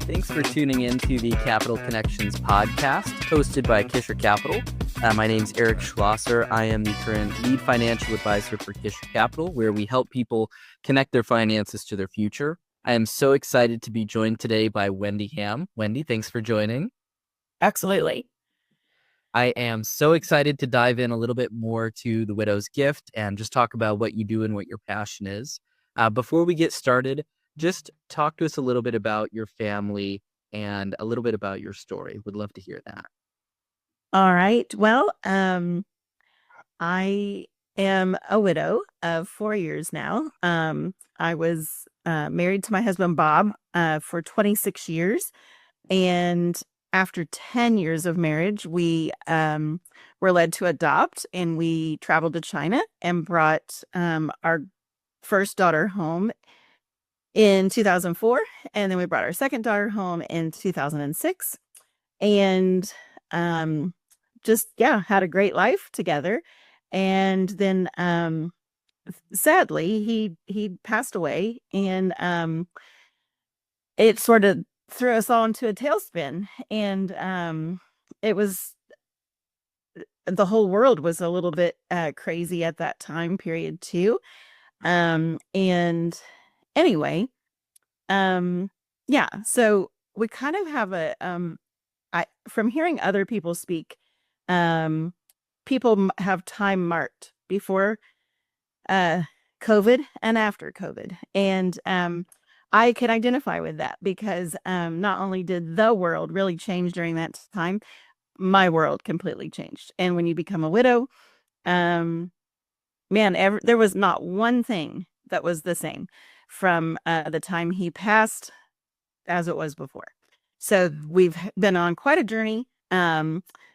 Thanks for tuning in to the Capital Connections podcast, hosted by Kisher Capital. My name's Eric Schlosser. I am the current lead financial advisor for Kisher Capital, where we help people connect their finances to their future. I am so excited to be joined today by Wendy Hamm. Wendy, thanks for joining. Absolutely. I am so excited to dive in a little bit more to the widow's gift and just talk about what you do and what your passion is. Before we get started, just talk to us a little bit about your family and a little bit about your story. Would love to hear that. All right. Well, I am a widow of 4 years now. I was married to my husband, Bob, for 26 years. And after 10 years of marriage, we were led to adopt, and we traveled to China and brought our first daughter home in 2004. And then we brought our second daughter home in 2006. And had a great life together. And then sadly, he passed away, and it sort of threw us all into a tailspin. And it was, the whole world was a little bit crazy at that time period too. And anyway, so we kind of have from hearing other people speak, people have time marked before COVID and after COVID. And I can identify with that because not only did the world really change during that time, my world completely changed. And when you become a widow, there was not one thing that was the same from the time he passed as it was before. So we've been on quite a journey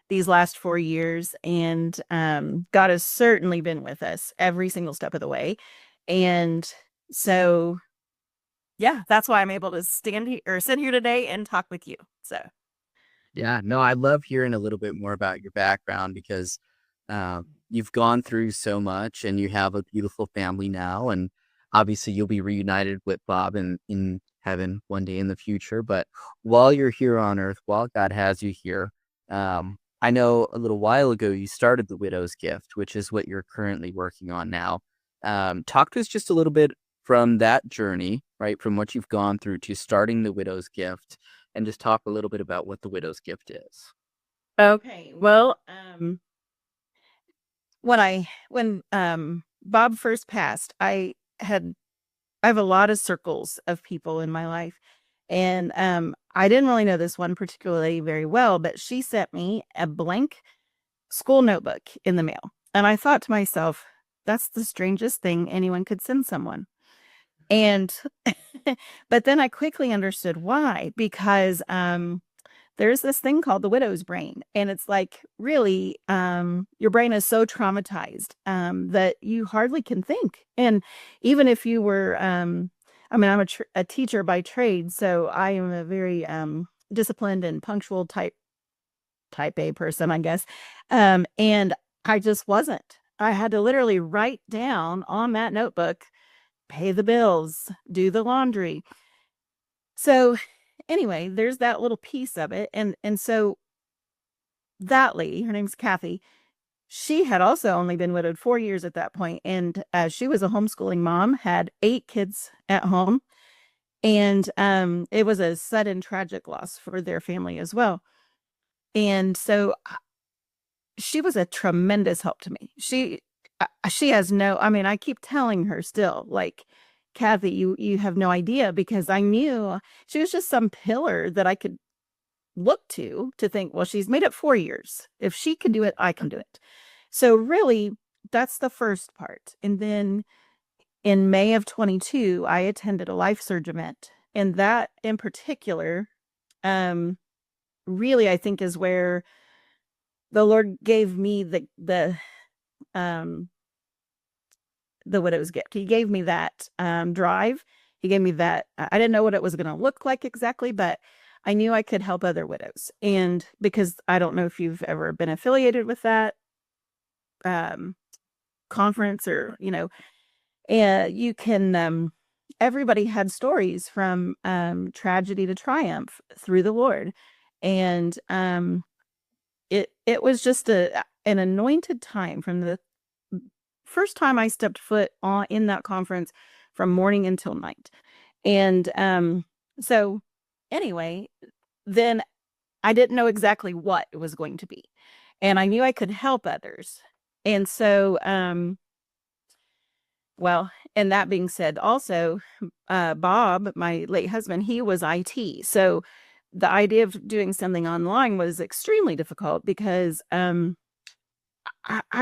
these last 4 years, and God has certainly been with us every single step of the way. And so, that's why I'm able to sit here today and talk with you. So, I love hearing a little bit more about your background because you've gone through so much, and you have a beautiful family now, and obviously you'll be reunited with Bob in heaven one day in the future. But while you're here on earth, while God has you here, I know a little while ago you started the Widow's Gift, which is what you're currently working on now. Talk to us just a little bit from that journey, right? From what you've gone through to starting the Widow's Gift, and just talk a little bit about what the Widow's Gift is. Okay. Well, when Bob first passed, I have a lot of circles of people in my life. And I didn't really know this one particularly very well, but she sent me a blank school notebook in the mail. And I thought to myself, that's the strangest thing anyone could send someone. And but then I quickly understood why, because there's this thing called the widow's brain. And it's like, really, your brain is so traumatized that you hardly can think. And even if you were, I'm a teacher by trade, so I am a very disciplined and punctual type A person, I guess. And I just wasn't. I had to literally write down on that notebook, pay the bills, do the laundry. So anyway, there's that little piece of it. And so that lady, her name's Kathy, she had also only been widowed 4 years at that point. And she was a homeschooling mom, had 8 kids at home. And it was a sudden tragic loss for their family as well. And so she was a tremendous help to me. She has I keep telling her still, like, Kathy, you have no idea, because I knew she was just some pillar that I could look to think, well, she's made it 4 years. If she can do it, I can do it. So really, that's the first part. And then in May of 22, I attended a life surge event. And that in particular, really, I think is where the Lord gave me the widow's gift. He gave me that drive. He gave me that. I didn't know what it was going to look like exactly, but I knew I could help other widows. And because I don't know if you've ever been affiliated with that conference, or, you can everybody had stories from tragedy to triumph through the Lord. And it was just an anointed time from the first time I stepped foot on in that conference, from morning until night. And so anyway, then I didn't know exactly what it was going to be. And I knew I could help others. And so well, and that being said, also, Bob, my late husband, he was IT. So the idea of doing something online was extremely difficult because I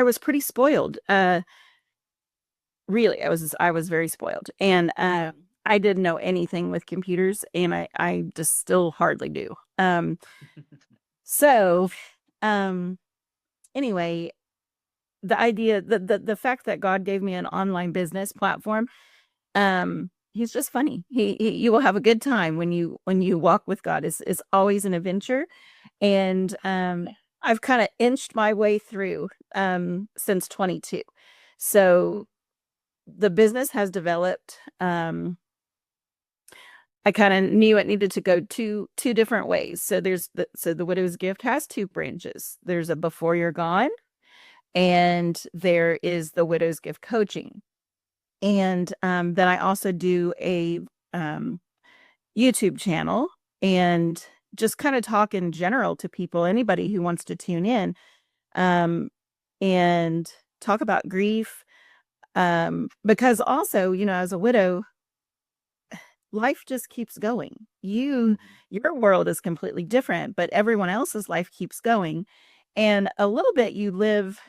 was pretty spoiled. Really, I was very spoiled. And I didn't know anything with computers, and I just still hardly do. So um anyway, the idea, the fact that God gave me an online business platform, he's just funny. You will have a good time when you walk with God. Is always an adventure. And I've kind of inched my way through since 22. So the business has developed. I kind of knew it needed to go two different ways. So the widow's gift has two branches. There's a before you're gone, and there is the widow's gift coaching. And then I also do a YouTube channel, and just kind of talk in general to people, anybody who wants to tune in, um, and talk about grief. Because also, as a widow, life just keeps going. Your world is completely different, but everyone else's life keeps going. And a little bit you live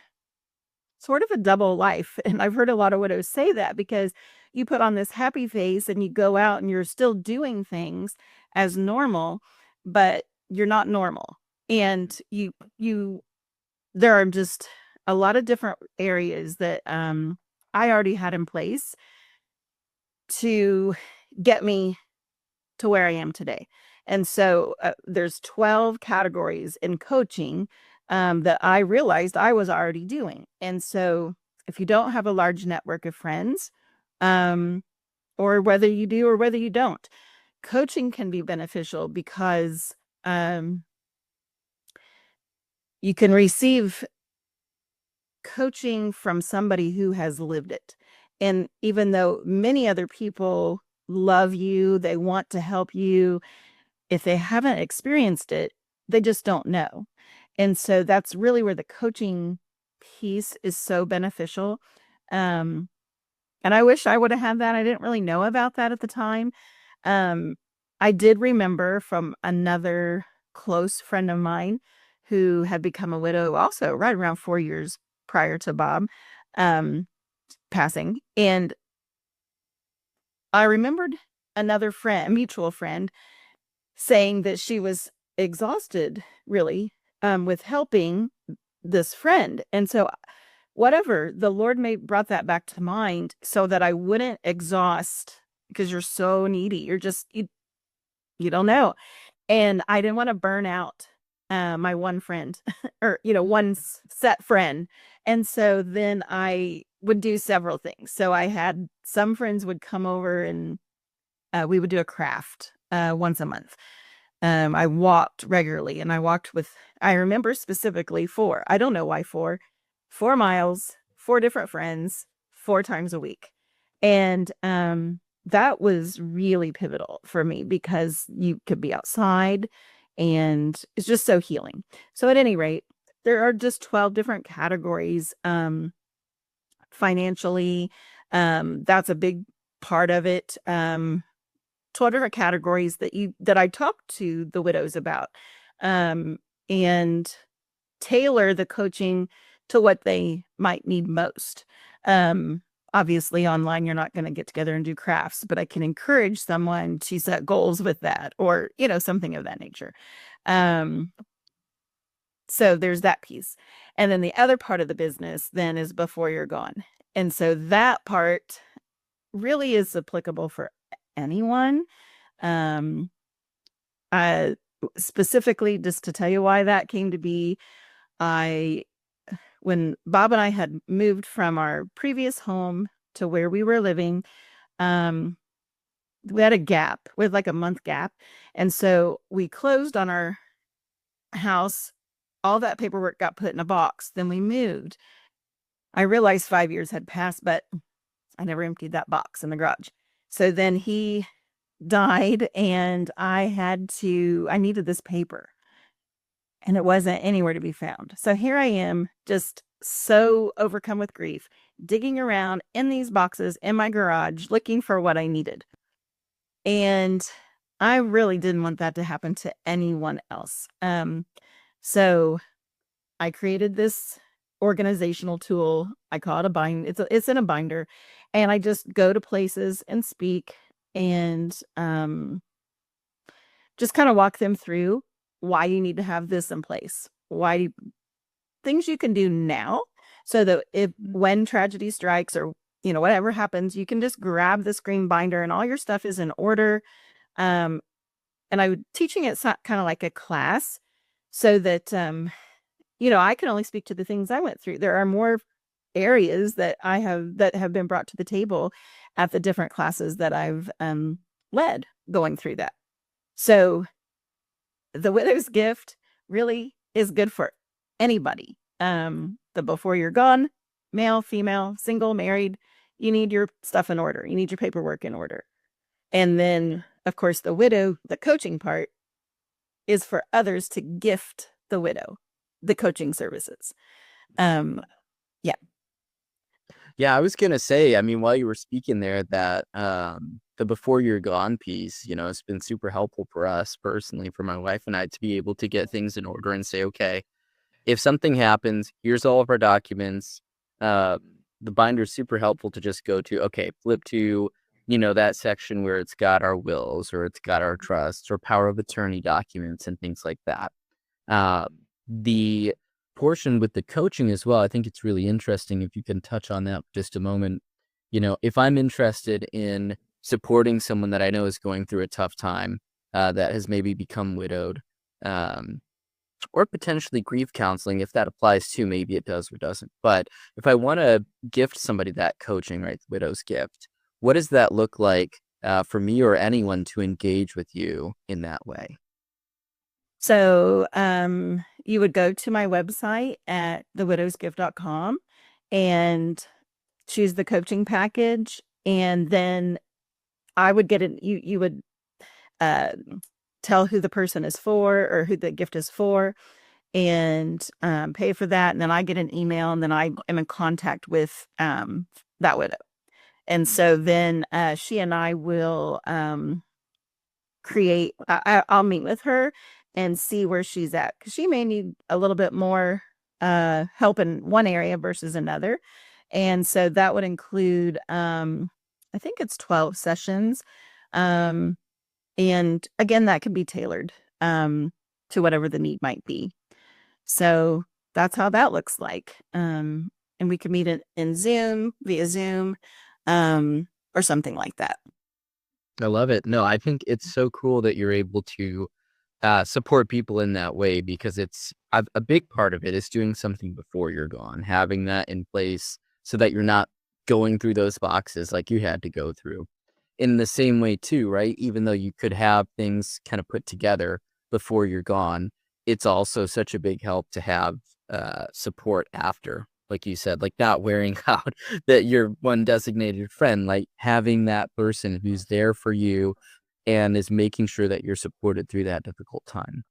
sort of a double life. And I've heard a lot of widows say that, because you put on this happy face and you go out and you're still doing things as normal, but you're not normal. And there are just a lot of different areas that I already had in place to get me to where I am today. And so there's 12 categories in coaching that I realized I was already doing. And so if you don't have a large network of friends, or whether you do or whether you don't, coaching can be beneficial, because you can receive coaching from somebody who has lived it. And even though many other people love you, they want to help you, if they haven't experienced it, they just don't know. And so that's really where the coaching piece is so beneficial. And I wish I would have had that. I didn't really know about that at the time. Um, I did remember from another close friend of mine who had become a widow also right around 4 years prior to Bob passing. And I remembered another friend, a mutual friend, saying that she was exhausted, really, with helping this friend. And so whatever, the Lord may brought that back to mind so that I wouldn't exhaust, because you're so needy. You don't know. And I didn't want to burn out my one friend, or, one set friend. And so then I would do several things. So I had some friends would come over, and we would do a craft once a month. I walked regularly, and I remember specifically I don't know why 4 miles, 4 different friends, 4 times a week. And that was really pivotal for me, because you could be outside, and it's just so healing. So at any rate, there are just 12 different categories financially. That's a big part of it. 12 different categories that I talk to the widows about, and tailor the coaching to what they might need most. Obviously online, you're not going to get together and do crafts, but I can encourage someone to set goals with that, or, something of that nature. So there's that piece. And then the other part of the business then is before you're gone. And so that part really is applicable for anyone. I specifically, just to tell you why that came to be, when Bob and I had moved from our previous home to where we were living, we had a gap with like a month gap. And so we closed on our house. All that paperwork got put in a box. Then we moved. I realized 5 years had passed, but I never emptied that box in the garage. So then he died and I needed this paper and it wasn't anywhere to be found. So here I am, just so overcome with grief, digging around in these boxes in my garage looking for what I needed. And I really didn't want that to happen to anyone else. So I created this organizational tool. I call it a bind. It's in a binder, and I just go to places and speak and just kind of walk them through why you need to have this in place. Things you can do now, so that when tragedy strikes or whatever happens, you can just grab this green binder and all your stuff is in order. And I'm teaching it kind of like a class, so that I can only speak to the things I went through. There are more areas that have been brought to the table at the different classes that I've led going through that. So the widow's gift really is good for anybody. The before you're gone, male, female, single, married, you need your stuff in order. You need your paperwork in order. And then, of course, the widow, the coaching part, is for others to gift the widow the coaching services. Yeah. Yeah, I was gonna say, I mean, while you were speaking there, that the before you're gone piece, it's been super helpful for us personally, for my wife and I, to be able to get things in order and say, okay, if something happens, here's all of our documents. The binder's super helpful to just go to, okay, flip to, that section where it's got our wills or it's got our trusts or power of attorney documents and things like that. The portion with the coaching as well, I think it's really interesting if you can touch on that for just a moment. If I'm interested in supporting someone that I know is going through a tough time, that has maybe become widowed, or potentially grief counseling, if that applies too, maybe it does or doesn't. But if I want to gift somebody that coaching, right, the widow's gift, what does that look like for me or anyone to engage with you in that way? So you would go to my website at thewidowsgift.com and choose the coaching package. And then I would get it. You would tell who the person is for or who the gift is for, and pay for that. And then I get an email, and then I am in contact with that widow. And so then she and I will create, I'll meet with her and see where she's at, because she may need a little bit more help in one area versus another. And so that would include, I think it's 12 sessions. And again, that can be tailored to whatever the need might be. So that's how that looks like. And we can meet in Zoom, via Zoom, or something like that. I love it. No, I think it's so cool that you're able to support people in that way, because it's a big part of it is doing something before you're gone, having that in place so that you're not going through those boxes like you had to go through. In the same way too, right? Even though you could have things kind of put together before you're gone, it's also such a big help to have support after. Like you said, like not wearing out that you're one designated friend, like having that person who's there for you and is making sure that you're supported through that difficult time.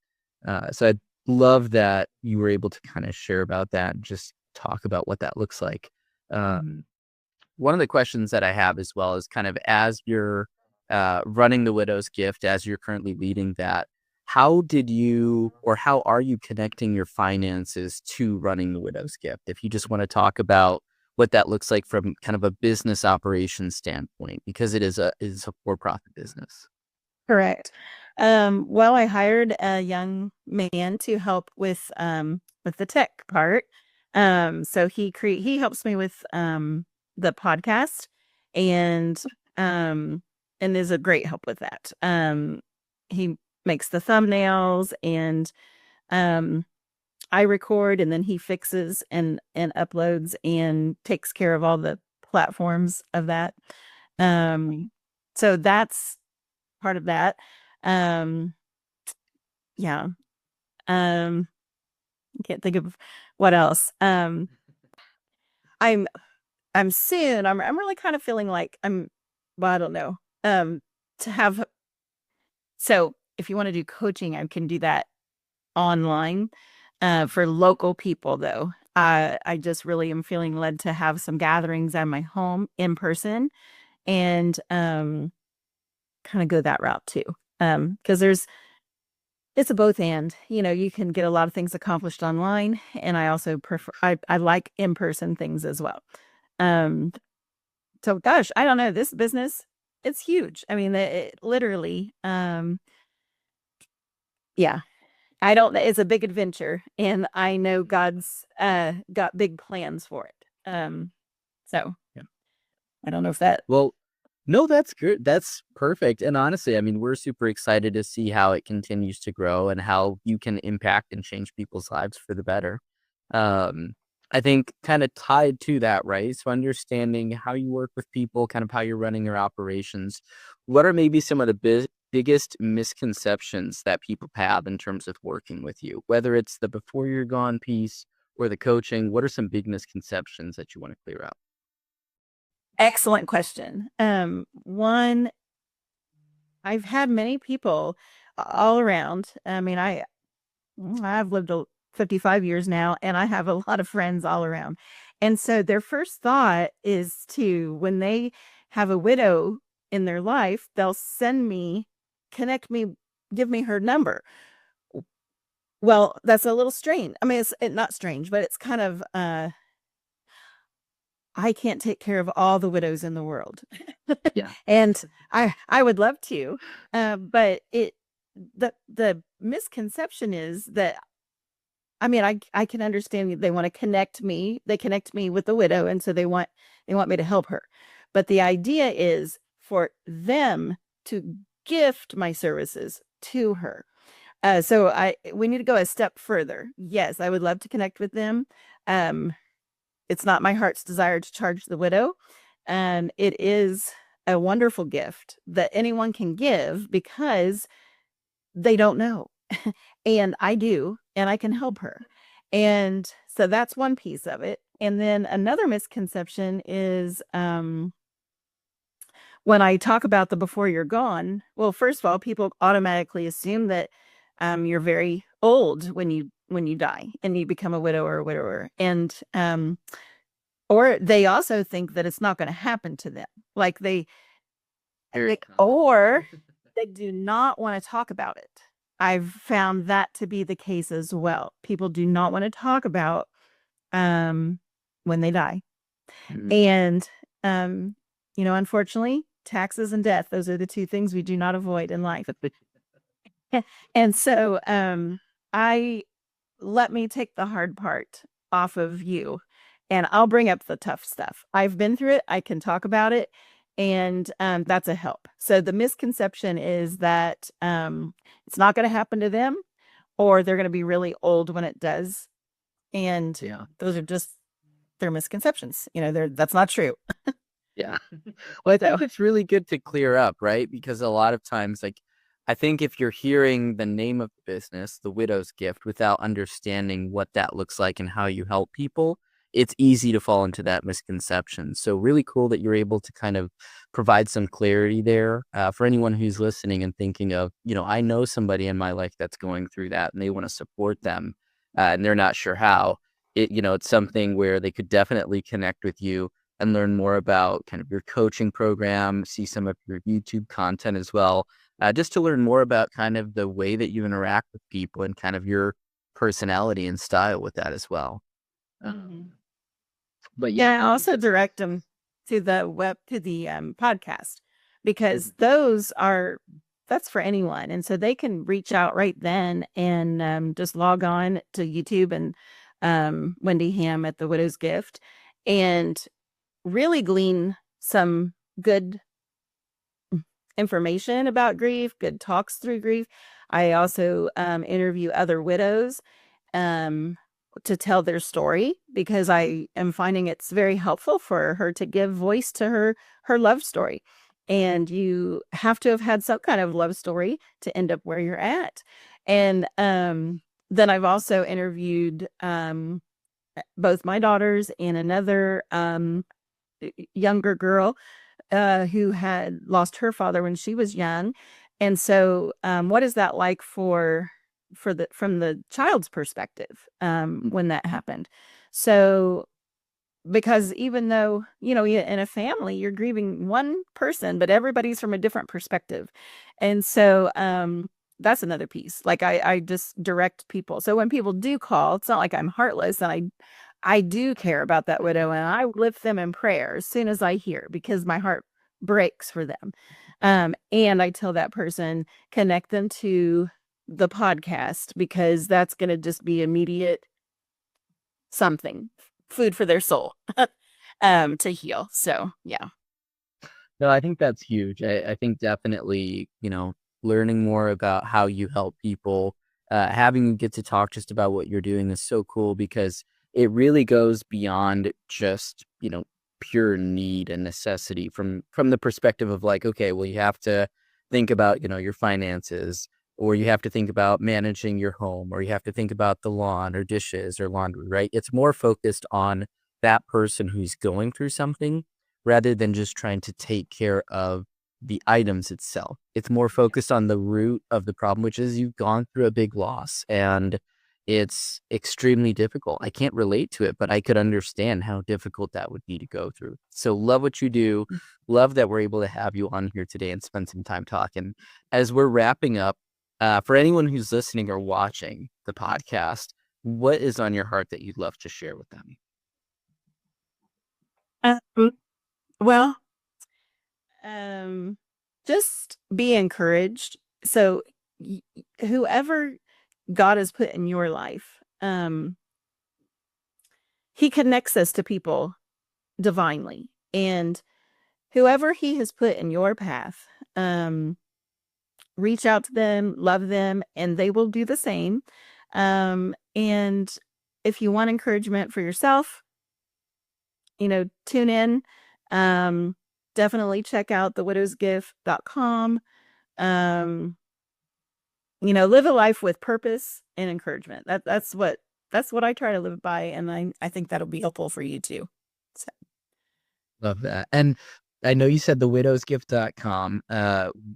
So I love that you were able to kind of share about that and just talk about what that looks like. One of the questions that I have as well is kind of, as you're running the Widow's Gift, as you're currently leading that, how did you, or how are you connecting your finances to running the Widow's Gift? If you just want to talk about what that looks like from kind of a business operations standpoint, because it is a for-profit business. Correct. Well, I hired a young man to help with the tech part. So he helps me with the podcast, and is a great help with that. He makes the thumbnails, and I record, and then he fixes and uploads and takes care of all the platforms of that. So part of that. Um, yeah. I can't think of what else. I'm I'm really kind of feeling like well, I don't know. To have So if you want to do coaching, I can do that online. For local people, though, I just really am feeling led to have some gatherings at my home in person, and kind of go that route too. Because it's a both and. You can get a lot of things accomplished online, and I also prefer I like in person things as well. Um, so gosh, I don't know. This business, it's huge. I mean, it literally, yeah. I don't It's a big adventure, and I know God's got big plans for it. So Yeah. I don't know if that Well, no, that's good. That's perfect. And honestly, I mean, we're super excited to see how it continues to grow and how you can impact and change people's lives for the better. Um, I think kind of tied to that, right? So understanding how you work with people, kind of how you're running your operations. What are maybe some of the biggest misconceptions that people have in terms of working with you? Whether it's the before you're gone piece or the coaching, what are some big misconceptions that you want to clear up? excellent question. One, I've had many people all around. I mean, I've lived 55 years now, and I have a lot of friends all around. And so their first thought is when they have a widow in their life, they'll connect me, give me her number. Well, that's a little strange. I mean, not strange, but it's kind of, I can't take care of all the widows in the world. Yeah. And I would love to, but the misconception is that, I mean, I can understand they want to connect me. They connect me with the widow, and so they want me to help her. But the idea is for them to gift my services to her. So we need to go a step further. Yes, I would love to connect with them. Um, it's not my heart's desire to charge the widow. And it is a wonderful gift that anyone can give because they don't know. And I do, and I can help her. And so that's one piece of it. And then another misconception is, when I talk about the before you're gone, well, first of all, people automatically assume that you're very old when you die and you become a widow or a widower. And or they also think that it's not going to happen to them. Like Very common. or they do not want to talk about it. I've found that to be the case as well. People do not want to talk about um, when they die. Mhm. And, unfortunately, taxes and death, those are the two things we do not avoid in life. And so I let me take the hard part off of you, and I'll bring up the tough stuff. I've been through it. I can talk about it. And that's a help. So the misconception is that it's not going to happen to them, or they're going to be really old when it does. And Yeah. those are just their misconceptions. That's not true. Yeah. Well, I So think it's really good to clear up, right? Because a lot of times, like, I think if you're hearing the name of the business, the widow's gift, without understanding what that looks like and how you help people, it's easy to fall into that misconception. So, really cool that you're able to kind of provide some clarity there for anyone who's listening and thinking of, I know somebody in my life that's going through that and they want to support them and they're not sure how. It's something where they could definitely connect with you and learn more about kind of your coaching program, see some of your YouTube content as well, just to learn more about kind of the way that you interact with people and kind of your personality and style with that as well. Mhm. But yeah, Yeah, I I think also that's direct them to the podcast, because mhm. that's for anyone. And so they can reach out right then and just log on to YouTube and Wendy Hamm at the Widow's Gift, and really glean some good information about grief, good talks through grief. I also interview other widows um, to tell their story, because I am finding it's very helpful for her to give voice to her love story. And you have to have had some kind of love story to end up where you're at. And then I've also interviewed both my daughters and another younger girl who had lost her father when she was young. And so what is that like from the child's perspective when that happened? So because even though, in a family, you're grieving one person, but everybody's from a different perspective. And so that's another piece. Like I just direct people. So when people do call, it's not like I'm heartless, and I do care about that widow, and I lift them in prayer as soon as I hear, because my heart breaks for them. And I tell that person, connect them to the podcast, because that's going to just be immediate something, food for their soul to heal. So, yeah. No, I think that's huge. I think definitely, learning more about how you help people, having you get to talk just about what you're doing is so cool, because it really goes beyond just, pure need and necessity from the perspective of like, okay, well, you have to think about, your finances, or you have to think about managing your home, or you have to think about the lawn or dishes or laundry, right? It's more focused on that person who's going through something rather than just trying to take care of the items itself. It's more focused on the root of the problem, which is you've gone through a big loss and it's extremely difficult. I can't relate to it, but I could understand how difficult that would be to go through. So love what you do. Love that we're able to have you on here today and spend some time talking. As we're wrapping up, for anyone who's listening or watching the podcast, what is on your heart that you'd love to share with them? Well, just be encouraged. So whoever God has put in your life, he connects us to people divinely, and whoever he has put in your path, reach out to them, love them, and they will do the same. And if you want encouragement for yourself, tune in. Definitely check out thewidowsgift.com. Live a life with purpose and encouragement. That's what I try to live by, and I think that'll be helpful for you too. So. Love that. And I know you said thewidowsgift.com.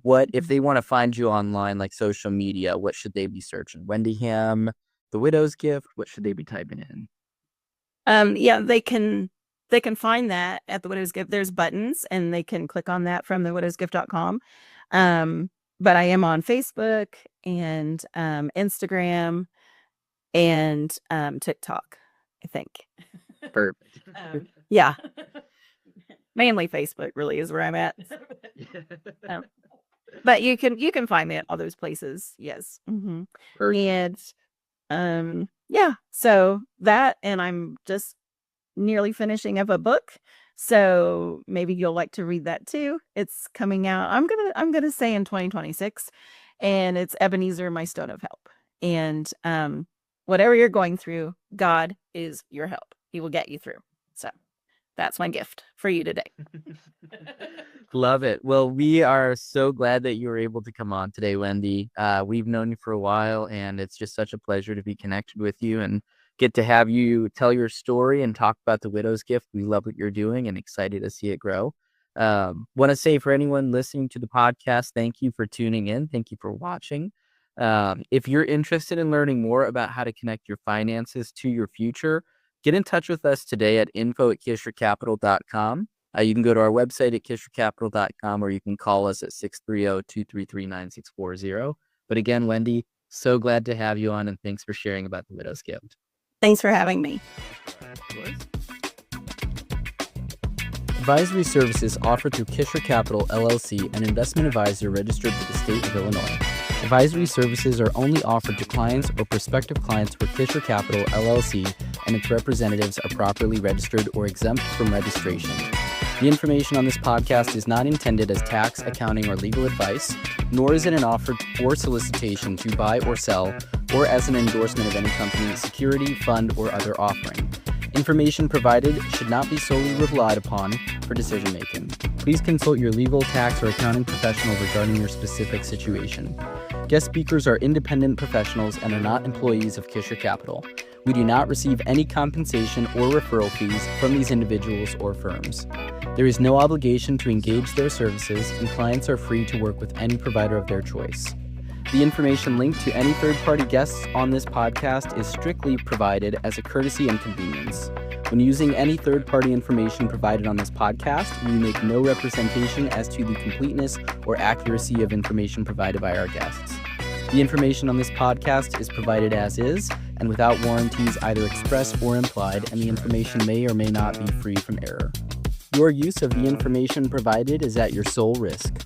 What if they want to find you online, like social media, what should they be searching? Wendy Hamm, The Widow's Gift, what should they be typing in? Yeah, they can find that at The Widow's Gift. There's buttons, and they can click on that from thewidowsgift.com. But I am on Facebook and Instagram and TikTok, I think. Perfect. Yeah. Mainly Facebook really is where I'm at. But you can find me at all those places. Yes. Mm-hmm. And yeah, so that, and I'm just nearly finishing up a book. So maybe you'll like to read that too. It's coming out, I'm gonna say, in 2026, and it's Ebenezer, My Stone of Help. And whatever you're going through, God is your help. He will get you through. So that's my gift for you today. Love it. Well, we are so glad that you were able to come on today, Wendy. We've known you for a while, and it's just such a pleasure to be connected with you and get to have you tell your story and talk about The Widow's Gift. We love what you're doing and excited to see it grow. Want to say, for anyone listening to the podcast, thank you for tuning in. Thank you for watching. If you're interested in learning more about how to connect your finances to your future, get in touch with us today at info@kishercapital.com. You can go to our website at kishercapital.com, or you can call us at 630-233-9640. But again, Wendy, so glad to have you on, and thanks for sharing about The Widow's Gift. Thanks for having me. Advisory services offered through Kisher Capital, LLC, an investment advisor registered with the state of Illinois. Advisory services are only offered to clients or prospective clients where Kisher Capital, LLC, and its representatives are properly registered or exempt from registration. The information on this podcast is not intended as tax, accounting, or legal advice, nor is it an offer or solicitation to buy or sell, or as an endorsement of any company, security, fund, or other offering. Information provided should not be solely relied upon for decision making. Please consult your legal, tax, or accounting professional regarding your specific situation. Guest speakers are independent professionals and are not employees of Kisher Capital. We do not receive any compensation or referral fees from these individuals or firms. There is no obligation to engage their services, and clients are free to work with any provider of their choice. The information linked to any third-party guests on this podcast is strictly provided as a courtesy and convenience. When using any third-party information provided on this podcast, we make no representation as to the completeness or accuracy of information provided by our guests. The information on this podcast is provided as is and without warranties either express or implied, and the information may or may not be free from error. Your use of the information provided is at your sole risk.